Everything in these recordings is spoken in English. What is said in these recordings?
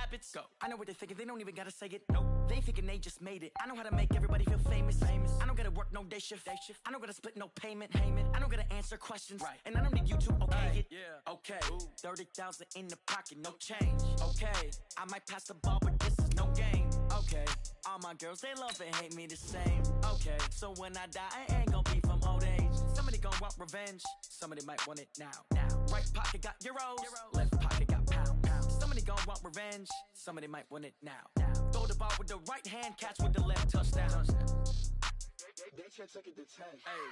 habits. Go. I know what they're thinking, they don't even gotta say it. Nope. They thinking they just made it. I know how to make everybody feel famous. I don't gotta work no day shift. I don't gotta split no payment. I don't gotta answer questions. Right. And I don't need you to okay it. Yeah. Okay. Ooh. 30,000 in the pocket, no change. Okay. I might pass the ball, but this is no game. Okay. All my girls, they love and hate me the same. Okay. So when I die, I ain't gonna be from old age. Somebody gonna want revenge. Somebody might want it now. Right pocket got euros. Left pocket got pounds. Somebody gonna want revenge. Somebody might want it now. Throw the ball with the right hand, catch with the left, touchdown. They check it to 10. Hey.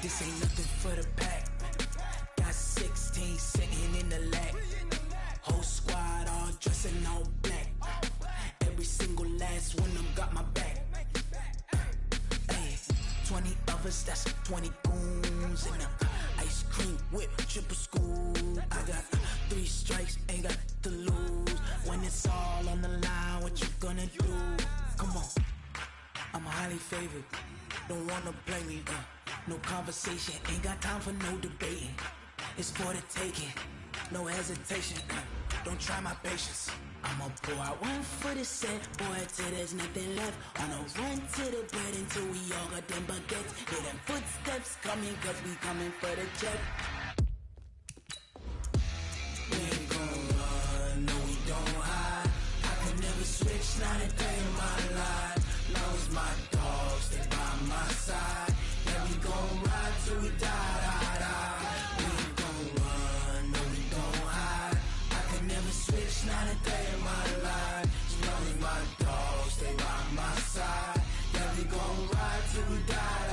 This ain't nothing for the pack. Got 16 sitting in the lap. Whole squad all dressing all black. Every single last one of them got my back. Hey, 20 of us, that's 20 goons in them. Ice cream whip, triple school. I got 3 strikes, ain't got to lose. When it's all on the line, what you gonna do? Come on, I'm highly favored. Don't wanna play me, no conversation, ain't got time for no debating. It's for the taking, no hesitation. Don't try my patience. I'ma pour out one for the set, boy, till there's nothing left. On a run to the bread until we all got them baguettes. Hear them footsteps coming, cause we coming for the check. We ain't gon' run, no we don't hide. I could never switch, not a day in my life. Long as my dogs, they by my side. Yeah, we gon' ride till we die. We ain't gon' run, no we don't hide. I could never switch, not a day in my life. As long as my dogs, they by my side. Yeah, we gon' ride till we die.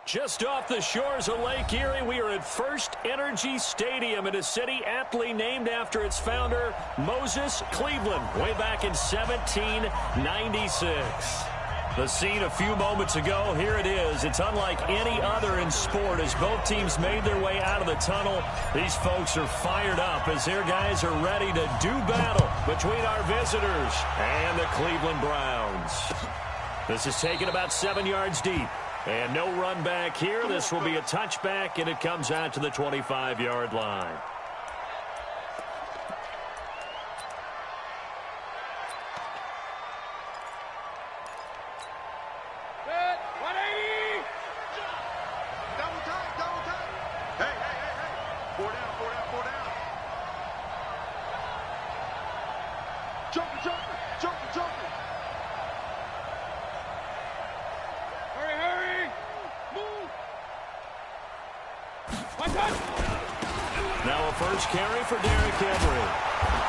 Just off the shores of Lake Erie, we are at First Energy Stadium in a city aptly named after its founder, Moses Cleveland, way back in 1796. The scene a few moments ago, here it is. It's unlike any other in sport as both teams made their way out of the tunnel. These folks are fired up as their guys are ready to do battle between our visitors and the Cleveland Browns. This is taken about 7 yards deep. And no run back here. This will be a touchback, and it comes out to the 25-yard line. Good. 180. Double time. Hey. 4 down. Joker. Hurry. Move. Now a first carry for Derrick Henry.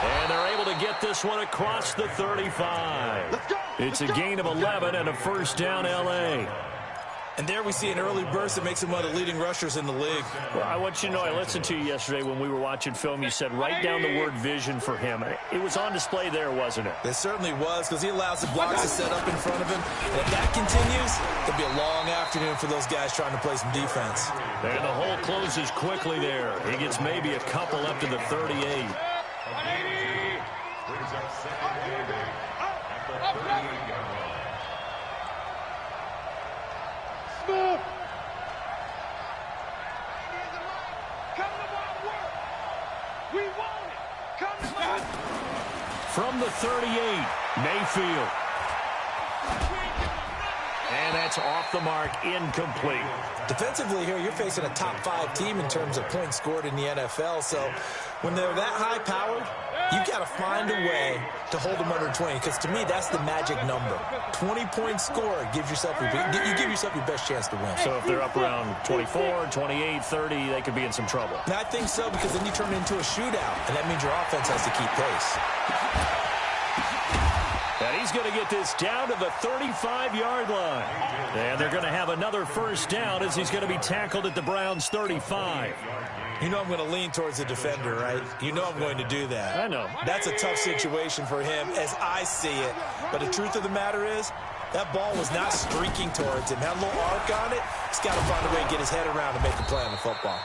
And they're able to get this one across the 35. It's a gain of 11 and a first down, L.A. And there we see an early burst that makes him one of the leading rushers in the league. Well, I want you to know, I listened to you yesterday when we were watching film. You said write down the word vision for him. It was on display there, wasn't it? It certainly was, because he allows the blocks to set up in front of him. And if that continues, it'll be a long afternoon for those guys trying to play some defense. And the hole closes quickly there. He gets maybe a couple up to the 38. 180. Smooth. Come to my work. We want it. Come From the 38, Mayfield. And that's off the mark, incomplete. Defensively here, you're facing a top 5 team in terms of points scored in the NFL. So when they're that high-powered, you've got to find a way to hold them under 20. Because to me, that's the magic number. 20-point score gives yourself you give yourself your best chance to win. So if they're up around 24, 28, 30, they could be in some trouble. And I think so, because then you turn it into a shootout, and that means your offense has to keep pace. And he's going to get this down to the 35-yard line. And they're going to have another first down as he's going to be tackled at the Browns' 35. You know I'm going to lean towards the defender, right? You know I'm going to do that. I know. That's a tough situation for him as I see it. But the truth of the matter is, that ball was not streaking towards him. Had a little arc on it. He's got to find a way to get his head around and make a play on the football.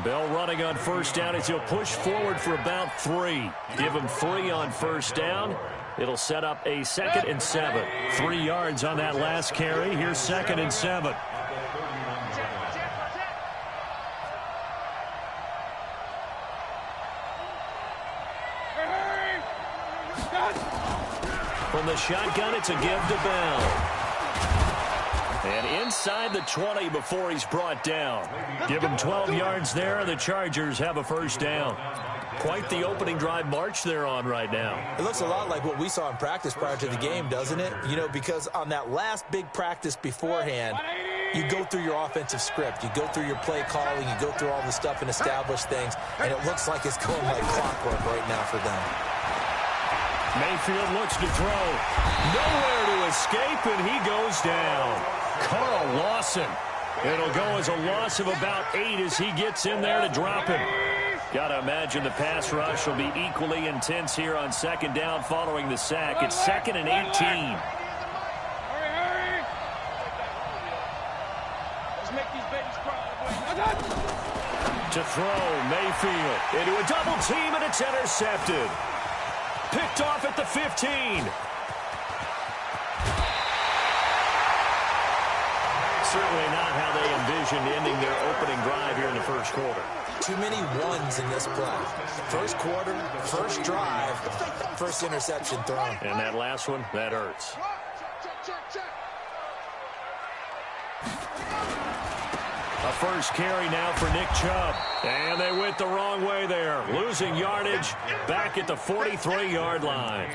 Bell running on first down as he'll push forward for about 3. Give him 3 on first down. It'll set up a 2nd and 7. 3 yards on that last carry. Here's 2nd and 7. From the shotgun, it's a give to Bell. And inside the 20 before he's brought down. Give him 12 yards there. The Chargers have a first down. Quite the opening drive march they're on right now. It looks a lot like what we saw in practice prior to the game, doesn't it? You know, because on that last big practice beforehand, you go through your offensive script. You go through your play calling. You go through all the stuff and establish things. And it looks like it's going like clockwork right now for them. Mayfield looks to throw. Nowhere to escape, and he goes down. Carl Lawson. It'll go as a loss of about 8 as he gets in there to drop him. Got to imagine the pass rush will be equally intense here on 2nd down following the sack. It's 2nd and 18. Hurry! Let's make these babies cry. To throw, Mayfield into a double team, and it's intercepted. Picked off at the 15. Certainly not how they envisioned ending their opening drive here in the first quarter. Too many ones in this play. First quarter, first drive, first interception thrown. And that last one, that hurts. A first carry now for Nick Chubb. And they went the wrong way there. Losing yardage back at the 43-yard line.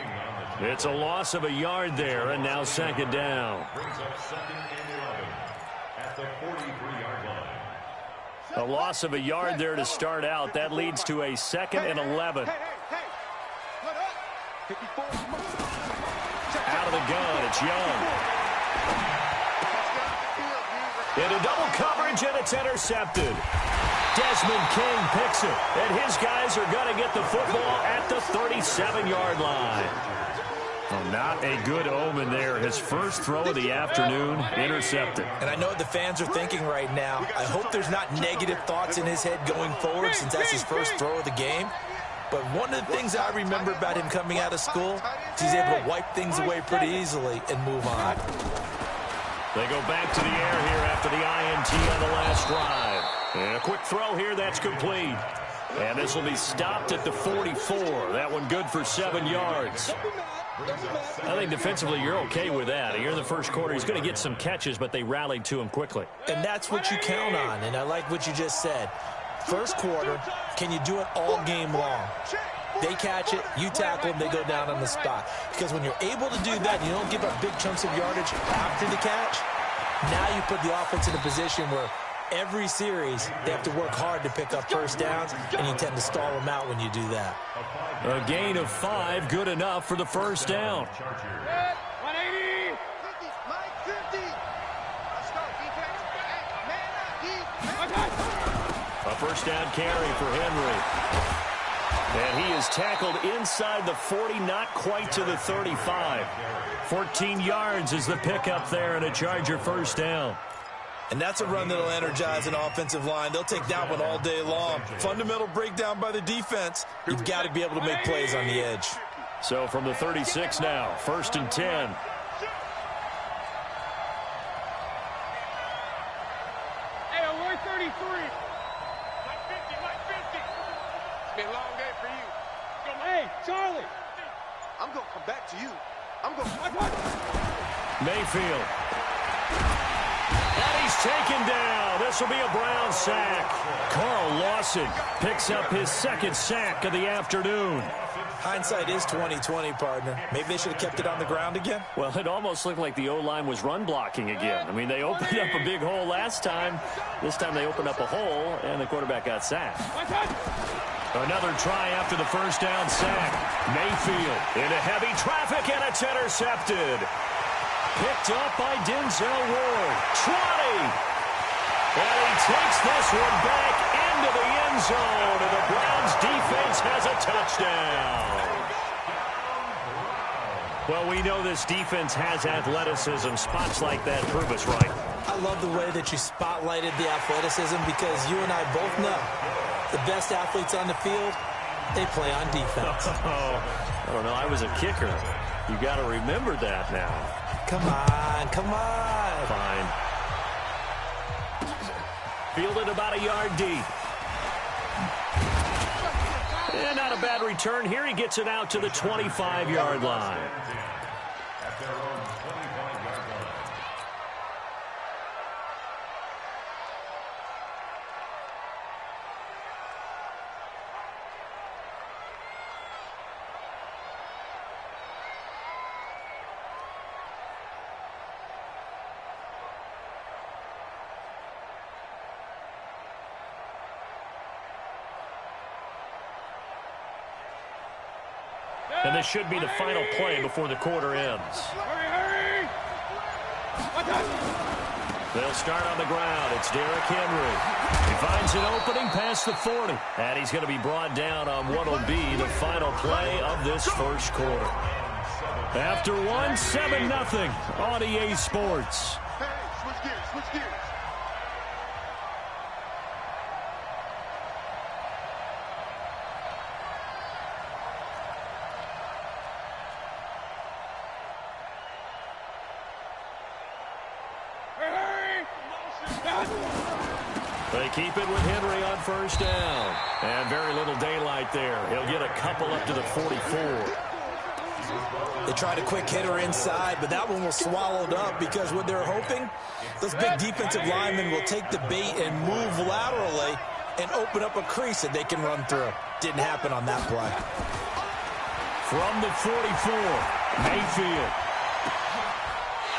It's a loss of a yard there, and now 2nd down. A loss of a yard there to start out. That leads to a 2nd and 11. Out of the gun, it's Young. Into double coverage, and it's intercepted. Desmond King picks it, and his guys are going to get the football at the 37-yard line. Well, not a good omen there. His first throw of the afternoon, intercepted. And I know what the fans are thinking right now. I hope there's not negative thoughts in his head going forward since that's his first throw of the game. But one of the things I remember about him coming out of school is he's able to wipe things away pretty easily and move on. They go back to the air here after the INT on the last drive. And a quick throw here, that's complete. And this will be stopped at the 44. That one good for 7 yards. I think defensively you're okay with that. You're in the first quarter. He's going to get some catches, but they rallied to him quickly. And that's what you count on, and I like what you just said. First quarter, can you do it all game long? They catch it, you tackle them, they go down on the spot. Because when you're able to do that, you don't give up big chunks of yardage after the catch, now you put the offense in a position where every series they have to work hard to pick up first downs, and you tend to stall them out when you do that. A gain of 5, good enough for the first down. 180! 50! A first down carry for Henry. And he is tackled inside the 40, not quite to the 35. 14 yards is the pickup there, and a Charger first down. And that's a run that'll energize an offensive line. They'll take that one all day long. Fundamental breakdown by the defense. You've got to be able to make plays on the edge. So from the 36 now, 1st and 10. Hey, we're 33. Like 50. It's been a long day for you. Hey, Charlie. I'm going to come back to you. I'm going to... Mayfield. And he's taken down. This will be a Brown sack. Carl Lawson picks up his second sack of the afternoon. Hindsight is 20/20, partner. Maybe they should have kept it on the ground again. Well, it almost looked like the O-line was run blocking again. I mean, they opened up a big hole last time. This time they opened up a hole, and the quarterback got sacked. Another try after the first down sack. Mayfield into heavy traffic, and it's intercepted. Picked up by Denzel Ward. 20. And he takes this one back into the end zone, and the Browns defense has a touchdown. Well, we know this defense has athleticism. Spots like that prove us right. I love the way that you spotlighted the athleticism because you and I both know the best athletes on the field, they play on defense. I don't know. I was a kicker. You got to remember that now. Come on, come on. Fine. Fielded about a yard deep. And not a bad return here. He gets it out to the 25-yard line. And this should be the final play before the quarter ends. They'll start on the ground. It's Derrick Henry. He finds an opening past the 40. And he's going to be brought down on what will be the final play of this first quarter. After one, 7-0 on EA Sports. Hey, switch gears, switch gears. They keep it with Henry on first down. And very little daylight there. He'll get a couple up to the 44. They tried a quick hitter inside, but that one was swallowed up because what they're hoping, those big defensive linemen will take the bait and move laterally and open up a crease that they can run through. Didn't happen on that play. From the 44, Mayfield.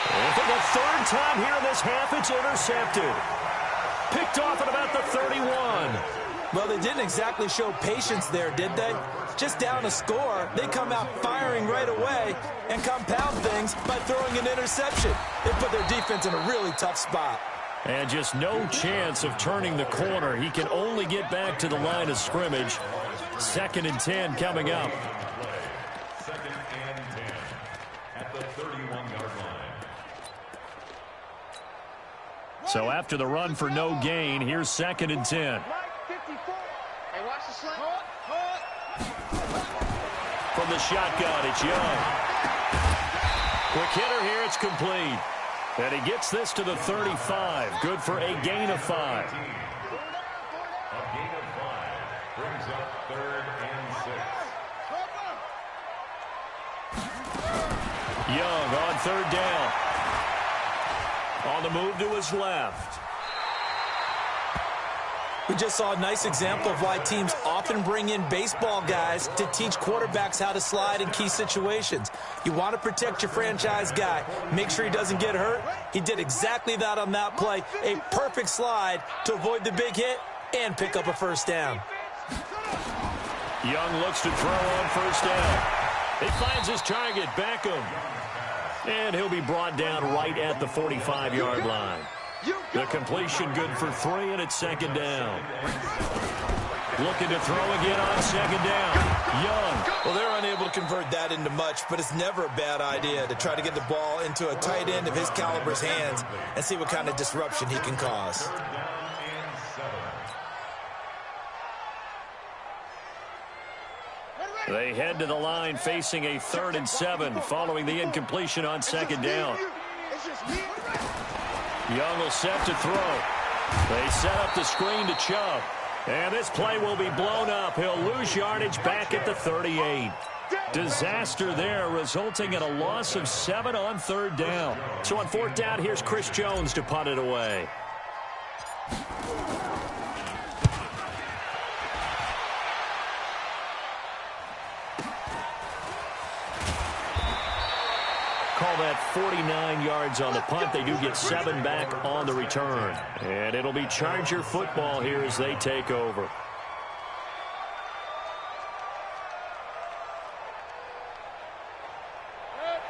And for the third time here in this half, it's intercepted. Picked off at about the 31. Well, they didn't exactly show patience there, did they? Just down a score, they come out firing right away and compound things by throwing an interception. They put their defense in a really tough spot. And just no chance of turning the corner. He can only get back to the line of scrimmage. 2nd and 10 coming up. 2nd and 10 at the 31-yard line. So after the run for no gain, here's 2nd and 10. Hey, watch the slant. From the shotgun, it's Young. Quick hitter here, it's complete. And he gets this to the 35. Good for a gain of 5. A gain of 5 brings up 3rd and 6. Young on 3rd down. On the move to his left. We just saw a nice example of why teams often bring in baseball guys to teach quarterbacks how to slide in key situations. You want to protect your franchise guy. Make sure he doesn't get hurt. He did exactly that on that play. A perfect slide to avoid the big hit and pick up a first down. Young looks to throw on first down. He finds his target, Beckham. And he'll be brought down right at the 45-yard line. The completion good for 3, and it's 2nd down. Looking to throw again on 2nd down. Young. Well, they're unable to convert that into much, but it's never a bad idea to try to get the ball into a tight end of his caliber's hands and see what kind of disruption he can cause. They head to the line facing a 3rd and 7 following the incompletion on 2nd down. Young will set to throw. They set up the screen to Chubb. And this play will be blown up. He'll lose yardage back at the 38. Disaster there, resulting in a loss of 7 on 3rd down. So on 4th down, here's Chris Jones to punt it away. Call that 49 yards on the punt. They do get 7 back on the return. And it'll be Charger football here as they take over.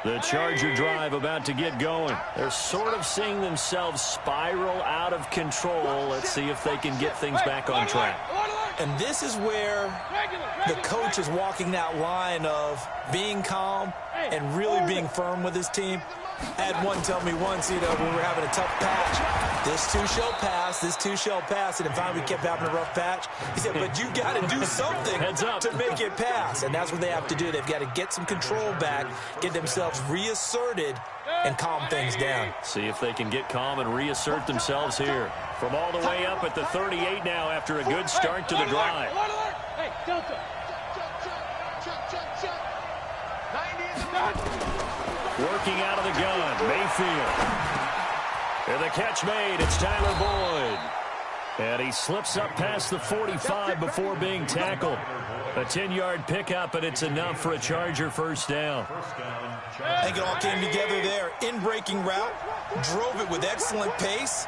The Charger drive about to get going. They're sort of seeing themselves spiral out of control. Let's see if they can get things back on track. And this is where the coach is walking that line of being calm and really being firm with his team. I had one tell me once, you know, when we were having a tough patch, this too shall pass, this too shall pass, and finally we kept having a rough patch. He said, but you got to do something to make it pass, and that's what they have to do. They've got to get some control back, get themselves reasserted, and calm things down. See if they can get calm and reassert themselves here. From all the way up at the 38 now after a good start to the drive. Hey, Delta. Working out of the gun, Mayfield. And the catch made, it's Tyler Boyd. And he slips up past the 45 before being tackled. A 10-yard pickup, and it's enough for a Charger first down. I think it all came together there. In-breaking route, drove it with excellent pace.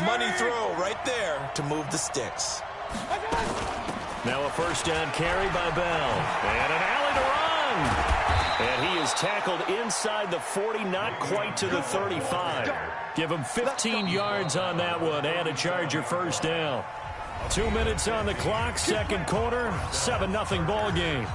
Money throw right there to move the sticks. Now a first down carry by Bell. And an alley to run. And he is tackled inside the 40, not quite to the 35. Give him 15 yards on that one and a Charger first down. 2 minutes on the clock, second quarter, 7-0 ball game.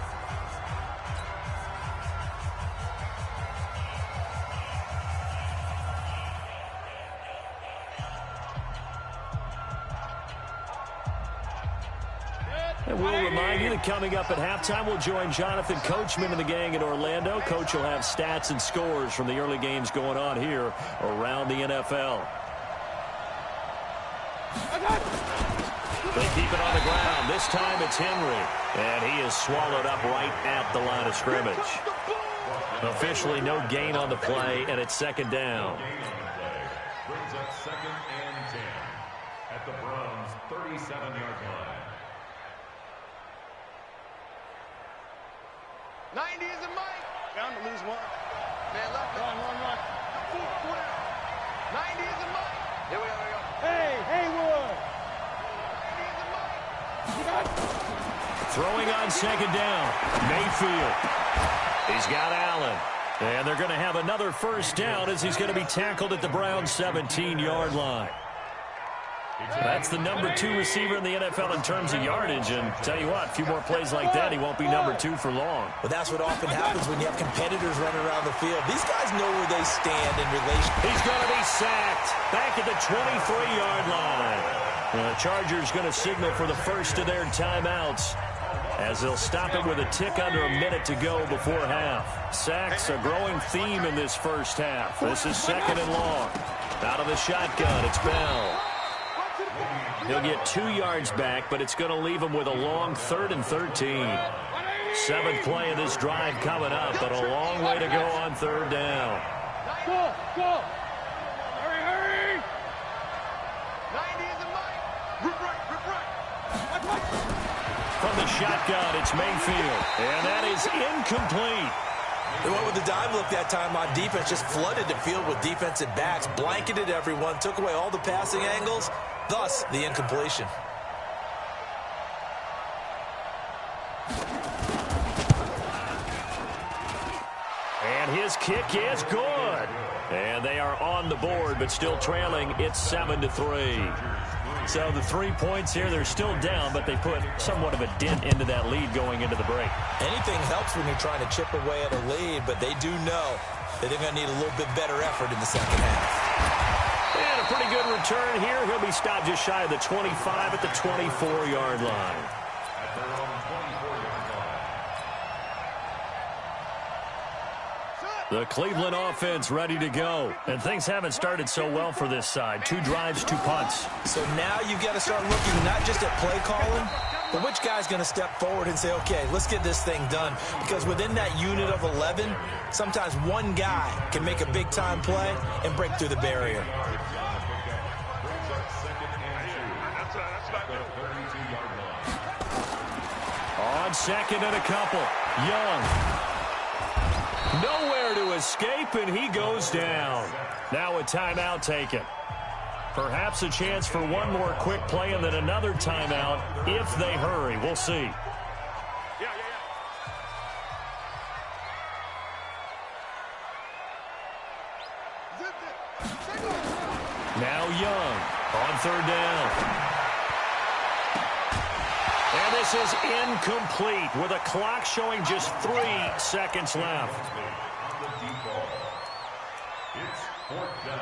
And we'll remind you that coming up at halftime, we'll join Jonathan Coachman and the gang in Orlando. Coach will have stats and scores from the early games going on here around the NFL. They keep it on the ground. This time it's Henry. And he is swallowed up right at the line of scrimmage. Officially no gain on the play, and it's second down. Brings up 2nd and 10 at the Browns' 37-yard line. 90 is a mic. Bound to lose one. Man left. Run. 90 is a mic. Here we go. Hey, Haywood. 90 is a mic. Throwing on second down, Mayfield. He's got Allen. And they're going to have another first down as he's going to be tackled at the Browns' 17-yard line. That's the number 2 receiver in the NFL in terms of yardage. And tell you what, a few more plays like that, he won't be number 2 for long. But that's what often happens when you have competitors running around the field. These guys know where they stand in relation. He's going to be sacked back at the 23-yard line. The Chargers going to signal for the first of their timeouts as they'll stop it with a tick under a minute to go before half. Sacks, a growing theme in this first half. This is second and long. Out of the shotgun, it's Bell. He'll get 2 yards back, but it's going to leave him with a long 3rd and 13. 7th play of this drive coming up, but a long way to go on 3rd down. Go. Hurry. 90 is a mic. Rip right. From the shotgun, it's Mayfield, and that is incomplete. They went with the dime look that time on defense, just flooded the field with defensive backs, blanketed everyone, took away all the passing angles, thus the incompletion. And his kick is good. And they are on the board, but still trailing. It's 7-3. So the 3 points here, they're still down, but they put somewhat of a dent into that lead going into the break. Anything helps when you're trying to chip away at a lead, but they do know that they're going to need a little bit better effort in the second half. And a pretty good return here. He'll be stopped just shy of the 25 at the 24-yard line. At their own 24-yard line. Shut. The Cleveland offense ready to go. And things haven't started so well for this side. 2 drives, 2 punts. So now you've got to start looking not just at play calling, but which guy's going to step forward and say, okay, let's get this thing done. Because within that unit of 11, sometimes one guy can make a big-time play and break through the barrier. On second and a couple, Young. Nowhere to escape, and he goes down. Now a timeout taken. Perhaps a chance for one more quick play and then another timeout if they hurry. We'll see. Now Young on third down. And this is incomplete with a clock showing just 3 seconds left. It's 4th down.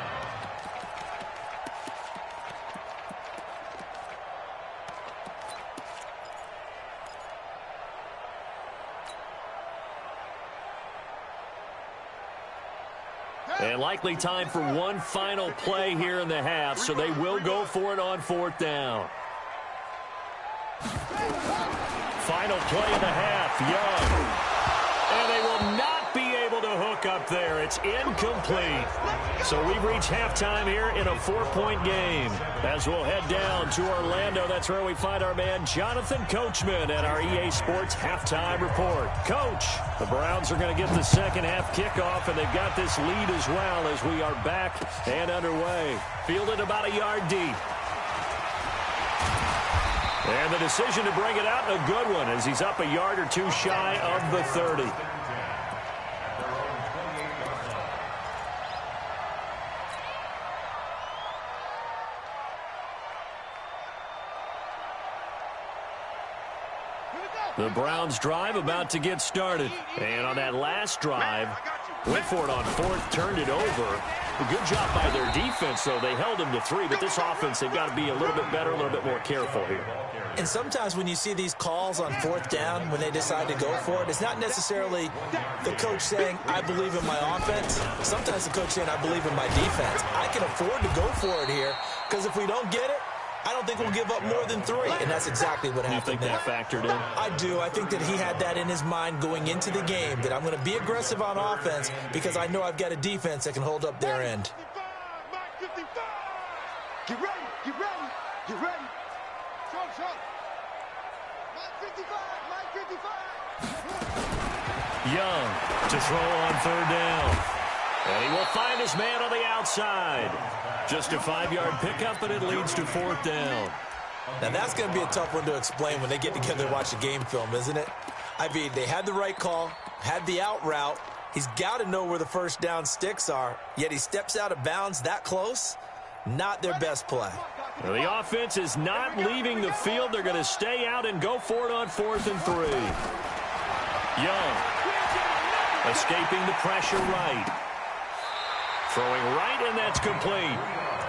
And likely time for one final play here in the half, so they will go for it on 4th down. Final play of the half, Young. And they will not be able to hook up there. It's incomplete. So we've reached halftime here in a 4-point game. As we'll head down to Orlando, that's where we find our man Jonathan Coachman at our EA Sports Halftime Report. Coach, the Browns are going to get the second half kickoff, and they've got this lead as well as we are back and underway. Fielded about a yard deep. And the decision to bring it out, a good one, as he's up a yard or 2 shy of the 30. The Browns drive about to get started. And on that last drive, went for it on 4th, turned it over. A good job by their defense, though. They held them to 3, but this offense, they've got to be a little bit better, a little bit more careful here. And sometimes when you see these calls on 4th down, when they decide to go for it, it's not necessarily the coach saying, I believe in my offense. Sometimes the coach saying, I believe in my defense. I can afford to go for it here, because if we don't get it, I don't think we'll give up more than 3, and that's exactly what happened. You think that factored in? I do. I think that he had that in his mind going into the game, that I'm going to be aggressive on offense because I know I've got a defense that can hold up their end. Get ready, get ready, get ready. Show. 55, 55. Young to throw on 3rd down. And he will find his man on the outside. Just a 5-yard pickup, and it leads to 4th down. Now, that's going to be a tough one to explain when they get together and watch a game film, isn't it? I mean, they had the right call, had the out route. He's got to know where the first down sticks are, yet he steps out of bounds that close. Not their best play. Well, the offense is not leaving the field. They're going to stay out and go for it on 4th and 3. Young escaping the pressure right. Throwing right, and that's complete.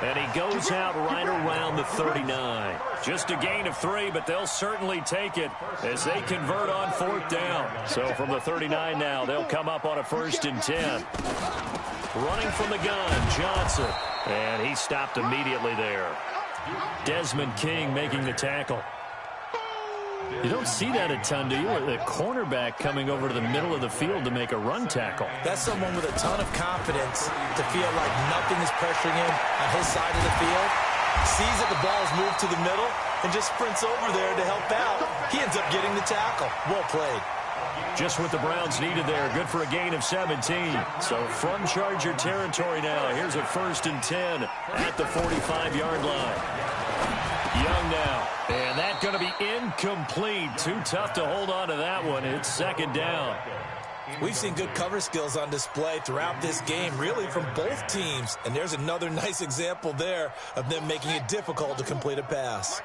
And he goes out right around the 39. Just a gain of 3, but they'll certainly take it as they convert on 4th down. So from the 39 now, they'll come up on a 1st and 10. Running from the gun, Johnson. And he stopped immediately there. Desmond King making the tackle. You don't see that a ton, do you? The cornerback coming over to the middle of the field to make a run tackle. That's someone with a ton of confidence to feel like nothing is pressuring him on his side of the field. Sees that the ball's moved to the middle and just sprints over there to help out. He ends up getting the tackle. Well played. Just what the Browns needed there. Good for a gain of 17. So from Charger territory now, here's a 1st and 10 at the 45-yard line. Young now, and that's going to be incomplete. Too tough to hold on to that one. It's 2nd down. We've seen good cover skills on display throughout this game, really from both teams. And there's another nice example there of them making it difficult to complete a pass.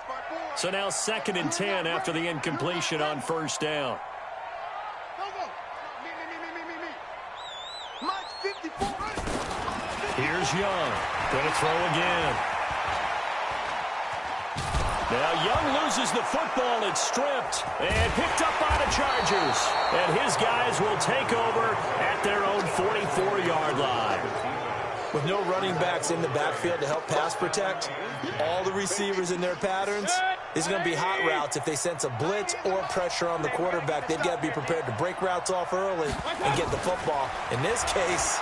So now 2nd and 10 after the incompletion on 1st down. Here's Young. Going to throw again. Now Young loses the football. It's stripped and picked up by the Chargers. Chargers. And his guys will take over at their own 44-yard line. With no running backs in the backfield to help pass protect, all the receivers in their patterns, it's going to be hot routes. If they sense a blitz or pressure on the quarterback, they've got to be prepared to break routes off early and get the football. In this case,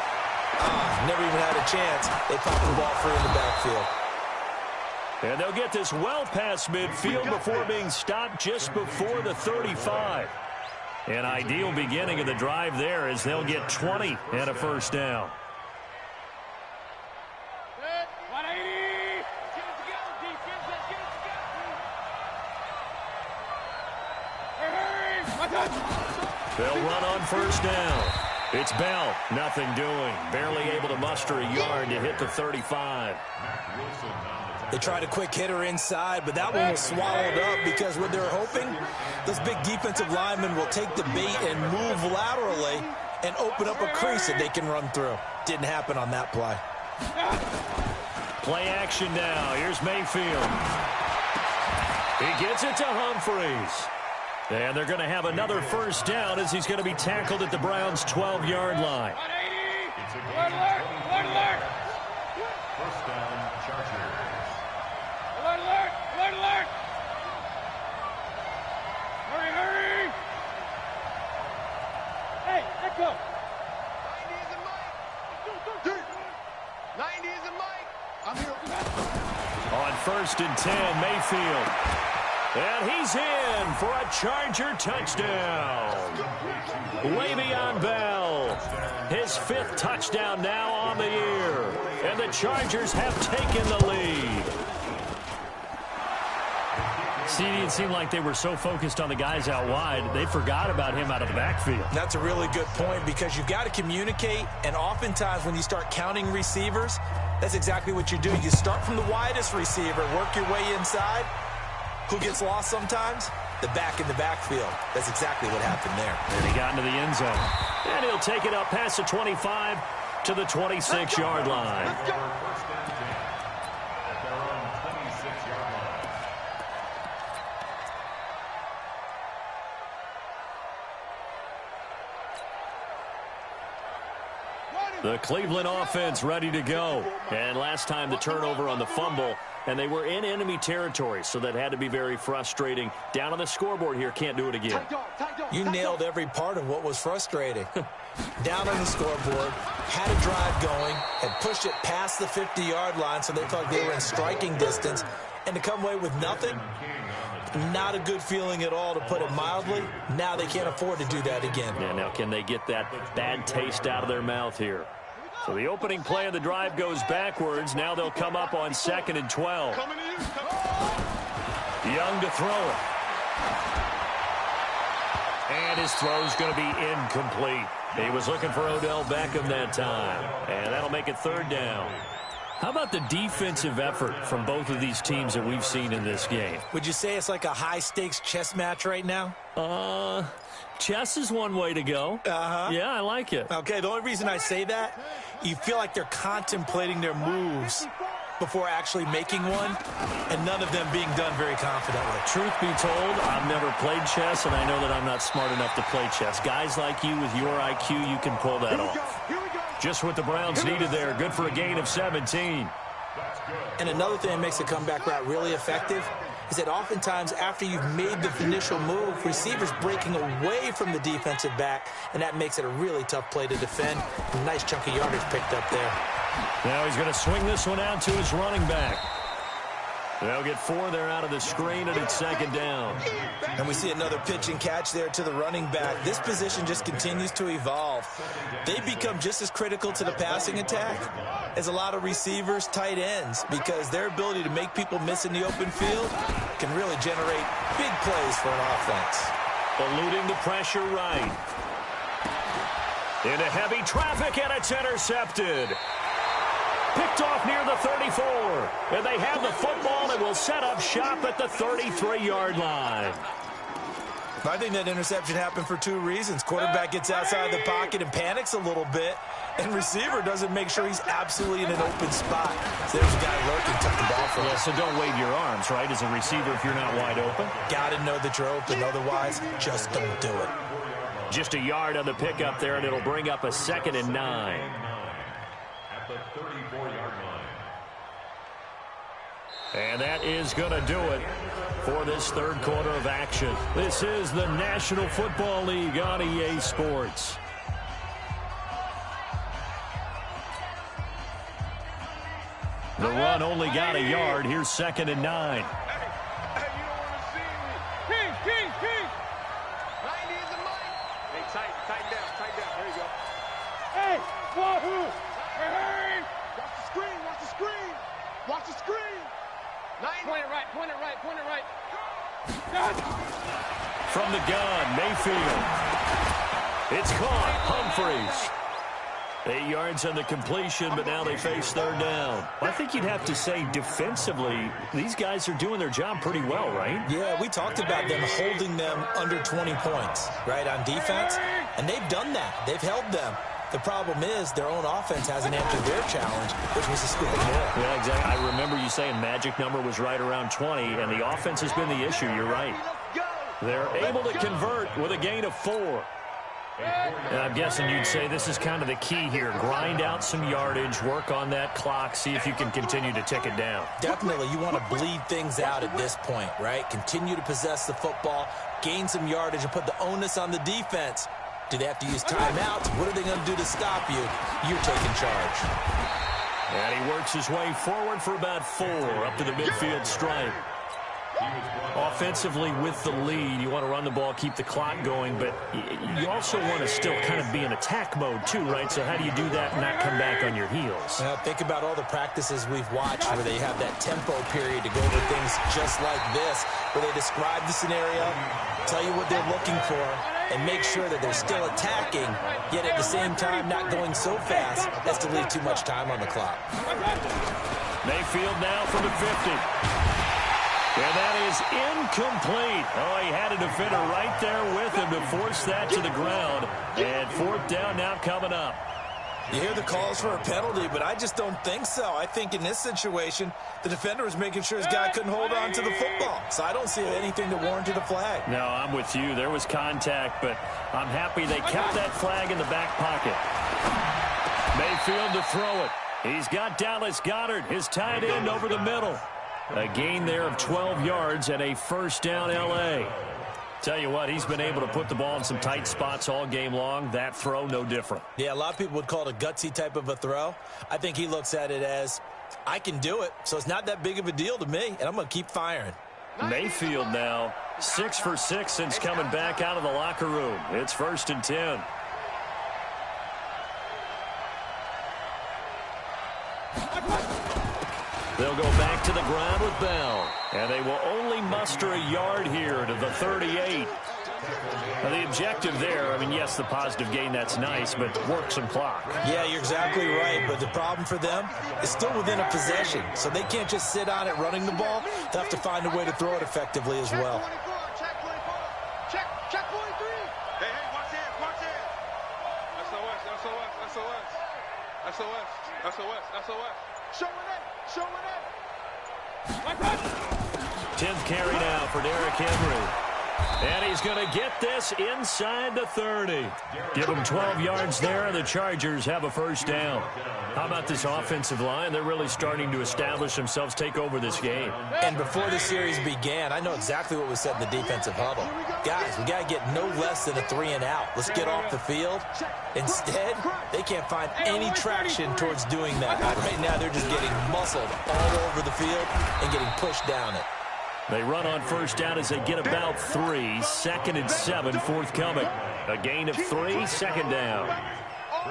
never even had a chance. They popped the ball free in the backfield. And they'll get this well past midfield before being stopped just before the 35. An ideal beginning of the drive there as they'll get 20 and a first down. They'll run on first down. It's Bell, nothing doing. Barely able to muster a yard to hit the 35. They tried a quick hitter inside, but that one was swallowed up because what they're hoping, those big defensive linemen will take the bait and move laterally and open up a crease that they can run through. Didn't happen on that play. Play action now. Here's Mayfield. He gets it to Humphreys. And they're going to have another first down as he's going to be tackled at the Browns' 12-yard line. First down, Chargers. Alert! Hurry! Hey, let go! 90 is a mic. I'm here. On 1st and 10, Mayfield. And he's in for a Charger touchdown. Le'Veon Bell, his 5th touchdown now on the year. And the Chargers have taken the lead. See, it seemed like they were so focused on the guys out wide, they forgot about him out of the backfield. That's a really good point because you've got to communicate, and oftentimes when you start counting receivers, that's exactly what you do. You start from the widest receiver, work your way inside. Who gets lost sometimes? The back in the backfield. That's exactly what happened there. And he got into the end zone. And he'll take it up past the 25 to the 26-yard line. First and 10 at their own 26-yard line. The Cleveland offense ready to go. And last time the turnover on the fumble, and they were in enemy territory, so that had to be very frustrating. Down on the scoreboard here, can't do it again. You nailed every part of what was frustrating. Down on the scoreboard, had a drive going, had pushed it past the 50-yard line, so they thought they were in striking distance, and to come away with nothing, not a good feeling at all, to put it mildly. Now they can't afford to do that again. Yeah, now can they get that bad taste out of their mouth here? So the opening play of the drive goes backwards. Now they'll come up on 2nd and 12. Young to throw it. And his throw's going to be incomplete. He was looking for Odell Beckham that time. And that'll make it 3rd down. How about the defensive effort from both of these teams that we've seen in this game? Would you say it's like a high-stakes chess match right now? Chess is one way to go. Yeah, I like it. Okay, the only reason I say that, you feel like they're contemplating their moves before actually making one, and none of them being done very confidently. Truth be told, I've never played chess, and I know that I'm not smart enough to play chess. Guys like you with your IQ, you can pull that off. Just what the Browns needed there. Good for a gain of 17. And another thing that makes the comeback route really effective is that oftentimes after you've made the initial move, receivers breaking away from the defensive back, and that makes it a really tough play to defend. A nice chunk of yardage picked up there. Now he's going to swing this one out to his running back. They'll get 4 there out of the screen, and it's 2nd down. And we see another pitch and catch there to the running back. This position just continues to evolve. They become just as critical to the passing attack as a lot of receivers, tight ends, because their ability to make people miss in the open field can really generate big plays for an offense. Eluding the pressure right. Into heavy traffic, and it's intercepted. Picked off near the 34. And they have the football and will set up shop at the 33-yard line. I think that interception happened for two reasons. Quarterback gets outside the pocket and panics a little bit, and receiver doesn't make sure he's absolutely in an open spot. So there's a guy lurking, took the ball from him. Yeah, so don't wave your arms, right, as a receiver if you're not wide open. Got to know that you're open. Otherwise, just don't do it. Just a yard on the pickup there, and it'll bring up a 2nd and 9. At the 34-yard line. And that is going to do it for this third quarter of action. This is the National Football League on EA Sports. The run only got a yard. Here's 2nd and 9. Hey, you don't want to see me. King. 90 is the mic. Hey, tighten down. There you go. Hey, wahoo. Hey. Watch the screen. 90. Point it right. From the gun, Mayfield. It's caught. Humphreys. 8 yards on the completion, but now they face third down. I think you'd have to say defensively, these guys are doing their job pretty well, right? Yeah, we talked about them holding them under 20 points, right, on defense. And they've done that. They've held them. The problem is their own offense hasn't answered their challenge, which was to score more. Yeah, exactly. I remember you saying magic number was right around 20, and the offense has been the issue. You're right. They're able to convert with a gain of 4. And I'm guessing you'd say this is kind of the key here. Grind out some yardage, work on that clock, see if you can continue to tick it down. Definitely, you want to bleed things out at this point, right? Continue to possess the football, gain some yardage, and put the onus on the defense. Do they have to use timeouts? What are they going to do to stop you? You're taking charge. And he works his way forward for about 4 up to the midfield stripe. Offensively with the lead, you want to run the ball, keep the clock going, but you also want to still kind of be in attack mode too, right? So how do you do that and not come back on your heels? Now, think about all the practices we've watched where they have that tempo period to go over things just like this, where they describe the scenario, tell you what they're looking for, and make sure that they're still attacking, yet at the same time not going so fast as to leave too much time on the clock. Mayfield now from the 50. And that is incomplete. Oh, he had a defender right there with him to force that to the ground. And 4th down now coming up. You hear the calls for a penalty, but I just don't think so. I think in this situation, the defender was making sure his guy couldn't hold on to the football. So I don't see anything to warranted a flag. No, I'm with you. There was contact, but I'm happy they kept that flag in the back pocket. Mayfield to throw it. He's got Dallas Goedert, his tight end, over the middle. A gain there of 12 yards and a 1st down L.A. Tell you what, he's been able to put the ball in some tight spots all game long. That throw, no different. Yeah, a lot of people would call it a gutsy type of a throw. I think he looks at it as, I can do it, so it's not that big of a deal to me, and I'm going to keep firing. Mayfield now 6 for 6 since coming back out of the locker room. It's 1st and 10. They'll go back to the ground with Bell. And they will only muster a yard here to the 38. Now, the objective there, I mean, yes, the positive gain, that's nice, but work some clock. Yeah, you're exactly right. But the problem for them is still within a possession. So they can't just sit on it running the ball. They'll have to find a way to throw it effectively as well. Check 24. Check 43. Hey, watch it. SOS. Showing it. 10th carry now for Derrick Henry. And he's going to get this inside the 30. Give him 12 yards there, and the Chargers have a 1st down. How about this offensive line? They're really starting to establish themselves, take over this game. And before the series began, I know exactly what was said in the defensive huddle. Guys, we got to get no less than a 3-and-out. Let's get off the field. Instead, they can't find any traction towards doing that. Right now, they're just getting muscled all over the field and getting pushed down it. They run on 1st down as they get about 3. 2nd and 7 forthcoming. A gain of 3, 2nd down.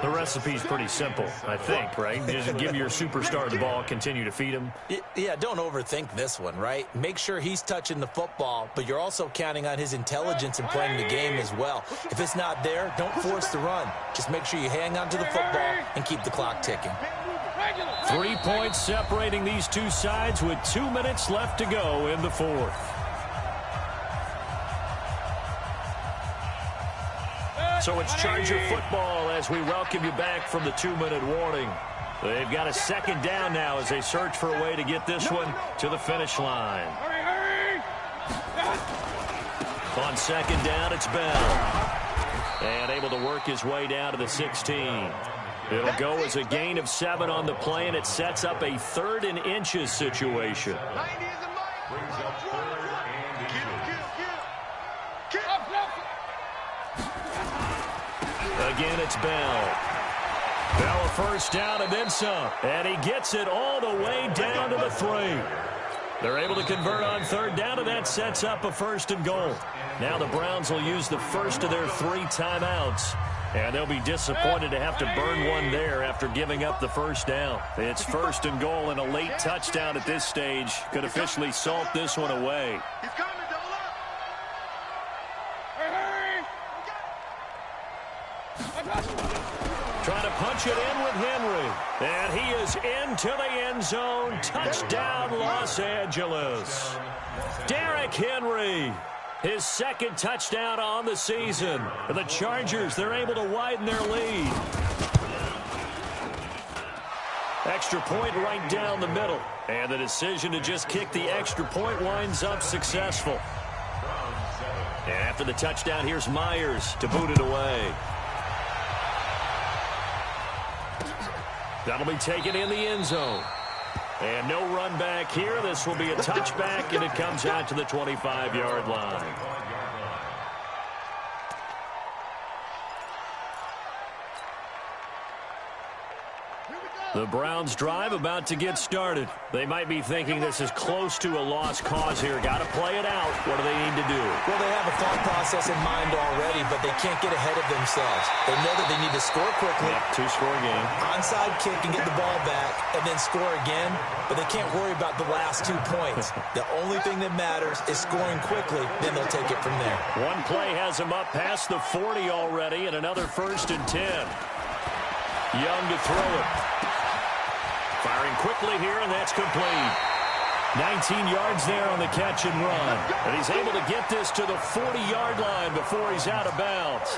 The recipe's pretty simple, I think, right? Just give your superstar the ball, continue to feed him. Yeah, don't overthink this one, right? Make sure he's touching the football, but you're also counting on his intelligence in playing the game as well. If it's not there, don't force the run. Just make sure you hang on to the football and keep the clock ticking. 3 points separating these two sides with 2 minutes left to go in the 4th. So it's Charger football as we welcome you back from the 2-minute warning. They've got a second down now as they search for a way to get this one to the finish line. On second down, it's Bell. And able to work his way down to the 16. It'll go as a gain of 7 on the play, and it sets up a 3rd and inches situation. Brings up 3rd and inches. Again, it's Bell. Bell a first down and then some. And he gets it all the way down to the 3. They're able to convert on 3rd down, and that sets up a 1st and goal. Now the Browns will use the first of their 3 timeouts. And they'll be disappointed to have to burn one there after giving up the first down. It's 1st and goal, and a late touchdown at this stage could officially salt this one away. Trying to punch it in with Henry. And he is into the end zone. Touchdown, Los Angeles. Derrick Henry. His 2nd touchdown on the season. The Chargers, they're able to widen their lead. Extra point right down the middle. And the decision to just kick the extra point winds up successful. And after the touchdown, here's Myers to boot it away. That'll be taken in the end zone. And no run back here. This will be a touchback, and it comes out to the 25-yard line. The Browns drive about to get started. They might be thinking this is close to a lost cause here. Got to play it out. What do they need to do? Well, they have a thought process in mind already, but they can't get ahead of themselves. They know that they need to score quickly. Yep, 2-score game. Onside kick and get the ball back and then score again, but they can't worry about the last 2 points. The only thing that matters is scoring quickly, then they'll take it from there. One play has them up past the 40 already, and another 1st and 10. Young to throw it. Firing quickly here, and that's complete. 19 yards there on the catch and run. And he's able to get this to the 40-yard line before he's out of bounds.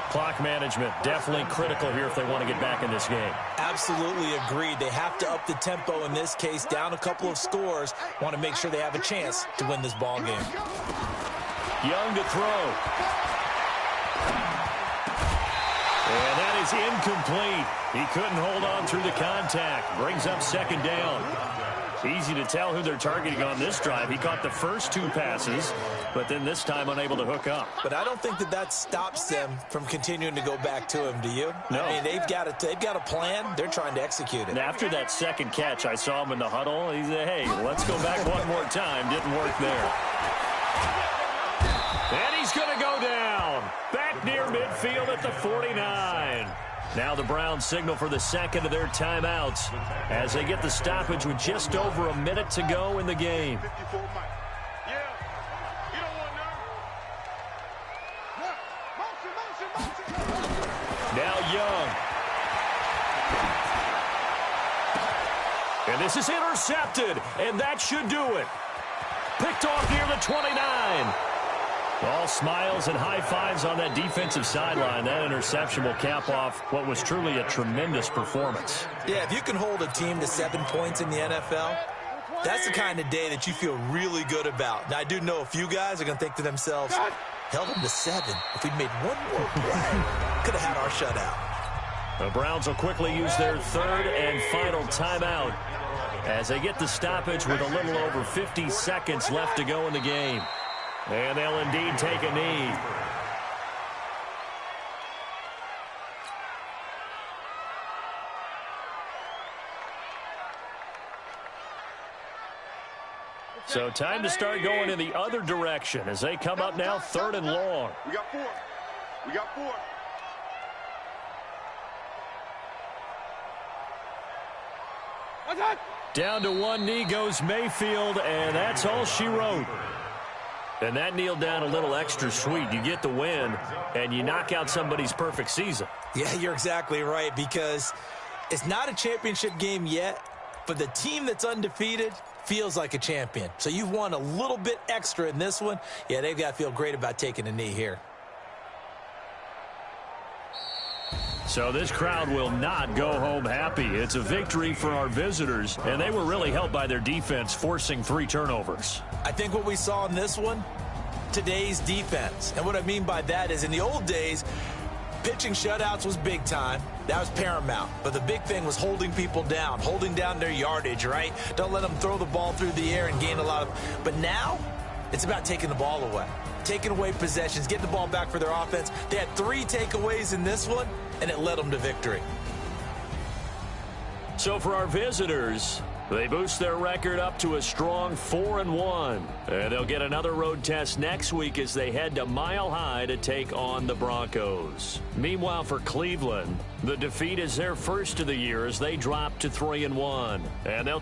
Clock management definitely critical here if they want to get back in this game. Absolutely agreed. They have to up the tempo in this case, down a couple of scores. Want to make sure they have a chance to win this ball game. Young to throw. And that is incomplete. He couldn't hold on through the contact. Brings up 2nd down. Easy to tell who they're targeting on this drive. He caught the first 2 passes, but then this time unable to hook up. But I don't think that stops them from continuing to go back to him, do you? No. I mean, they've got a plan. They're trying to execute it. And after that 2nd catch, I saw him in the huddle. He said, hey, let's go back one more time. Didn't work there. And he's going to go down. Back near midfield at the 49. Now the Browns signal for the 2nd of their timeouts as they get the stoppage with just over a minute to go in the game. Now Young. And this is intercepted, and that should do it. Picked off near the 29. All smiles and high fives on that defensive sideline. That interception will cap off what was truly a tremendous performance. Yeah, if you can hold a team to 7 points in the NFL, that's the kind of day that you feel really good about. Now, I do know a few guys are going to think to themselves, held them to 7. If we'd made one more play, could have had our shutout. The Browns will quickly use their 3rd and final timeout as they get the stoppage with a little over 50 seconds left to go in the game. And they'll indeed take a knee. So time to start going in the other direction as they come up now 3rd and long. We got 4. We got 4. Down to one knee goes Mayfield, and that's all she wrote. And that kneeled down a little extra sweet. You get the win, and you knock out somebody's perfect season. Yeah, you're exactly right, because it's not a championship game yet, but the team that's undefeated feels like a champion. So you've won a little bit extra in this one. Yeah, they've got to feel great about taking a knee here. So this crowd will not go home happy. It's a victory for our visitors, and they were really helped by their defense, forcing 3 turnovers. I think what we saw in this one, today's defense. And what I mean by that is in the old days, pitching shutouts was big time. That was paramount. But the big thing was holding people down, holding down their yardage, right? Don't let them throw the ball through the air and gain a lot of... But now, it's about taking the ball away. Taking away possessions, getting the ball back for their offense. They had 3 takeaways in this one, and it led them to victory. So for our visitors, they boost their record up to a strong 4-1. And they'll get another road test next week as they head to Mile High to take on the Broncos. Meanwhile, for Cleveland, the defeat is their first of the year as they drop to 3-1. And they'll